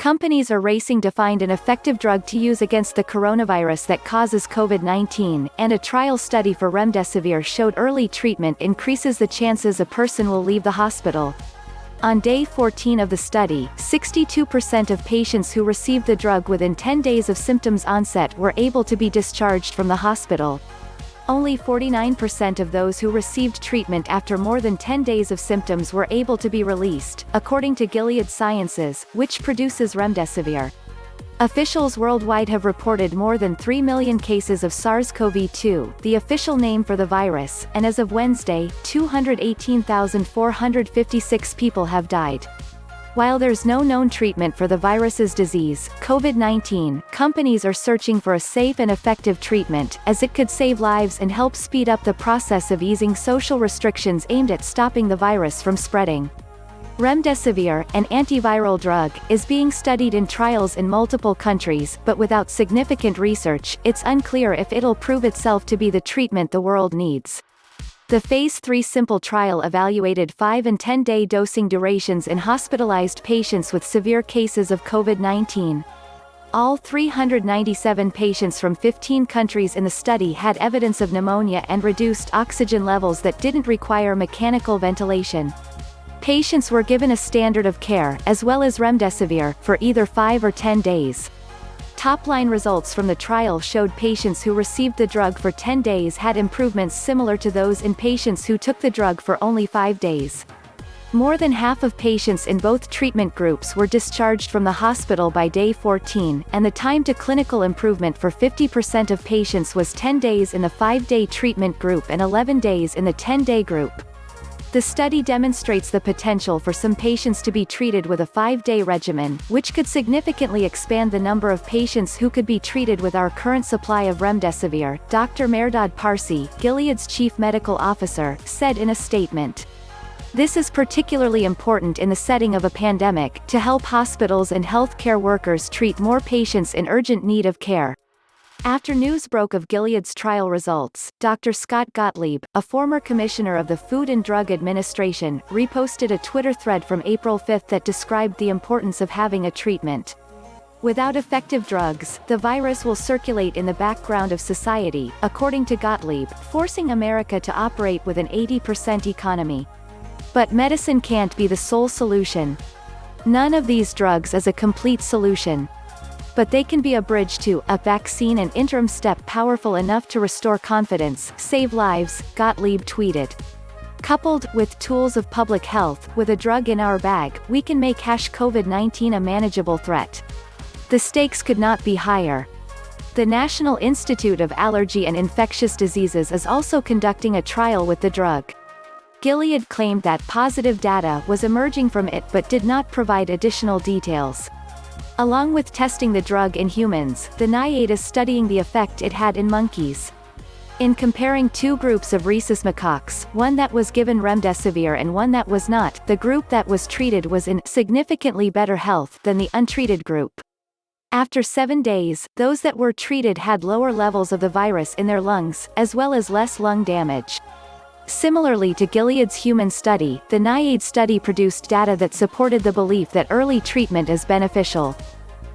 Companies are racing to find an effective drug to use against the coronavirus that causes COVID-19, and a trial study for remdesivir showed early treatment increases the chances a person will leave the hospital. On day 14 of the study, 62% of patients who received the drug within 10 days of symptoms onset were able to be discharged from the hospital. Only 49% of those who received treatment after more than 10 days of symptoms were able to be released, according to Gilead Sciences, which produces remdesivir. Officials worldwide have reported more than 3 million cases of SARS-CoV-2, the official name for the virus, and as of Wednesday, 218,456 people have died. While there's no known treatment for the virus's disease, COVID-19, companies are searching for a safe and effective treatment, as it could save lives and help speed up the process of easing social restrictions aimed at stopping the virus from spreading. Remdesivir, an antiviral drug, is being studied in trials in multiple countries, but without significant research, it's unclear if it'll prove itself to be the treatment the world needs. The Phase 3 SIMPLE trial evaluated 5 and 10-day dosing durations in hospitalized patients with severe cases of COVID-19. All 397 patients from 15 countries in the study had evidence of pneumonia and reduced oxygen levels that didn't require mechanical ventilation. Patients were given a standard of care, as well as remdesivir, for either 5 or 10 days. Top-line results from the trial showed patients who received the drug for 10 days had improvements similar to those in patients who took the drug for only 5 days. More than half of patients in both treatment groups were discharged from the hospital by day 14, and the time to clinical improvement for 50% of patients was 10 days in the 5-day treatment group and 11 days in the 10-day group. The study demonstrates the potential for some patients to be treated with a 5-day regimen, which could significantly expand the number of patients who could be treated with our current supply of remdesivir, Dr. Mehrdad Parsi, Gilead's chief medical officer, said in a statement. This is particularly important in the setting of a pandemic, to help hospitals and healthcare workers treat more patients in urgent need of care. After news broke of Gilead's trial results, Dr. Scott Gottlieb, a former commissioner of the Food and Drug Administration, reposted a Twitter thread from April 5 that described the importance of having a treatment. Without effective drugs, the virus will circulate in the background of society, according to Gottlieb, forcing America to operate with an 80% economy. But medicine can't be the sole solution. None of these drugs is a complete solution. But they can be a bridge to a vaccine, an interim step powerful enough to restore confidence, save lives, Gottlieb tweeted. Coupled with tools of public health, with a drug in our bag, we can make COVID-19 a manageable threat. The stakes could not be higher. The National Institute of Allergy and Infectious Diseases is also conducting a trial with the drug. Gilead claimed that positive data was emerging from it but did not provide additional details. Along with testing the drug in humans, the NIAID is studying the effect it had in monkeys. In comparing two groups of rhesus macaques, one that was given remdesivir and one that was not, the group that was treated was in significantly better health than the untreated group. After 7 days, those that were treated had lower levels of the virus in their lungs, as well as less lung damage. Similarly to Gilead's human study, the NIAID study produced data that supported the belief that early treatment is beneficial.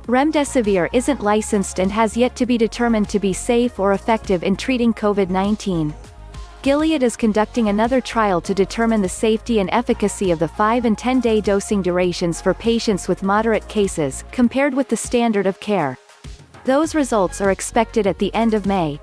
Remdesivir isn't licensed and has yet to be determined to be safe or effective in treating COVID-19. Gilead is conducting another trial to determine the safety and efficacy of the 5 and 10-day dosing durations for patients with moderate cases, compared with the standard of care. Those results are expected at the end of May.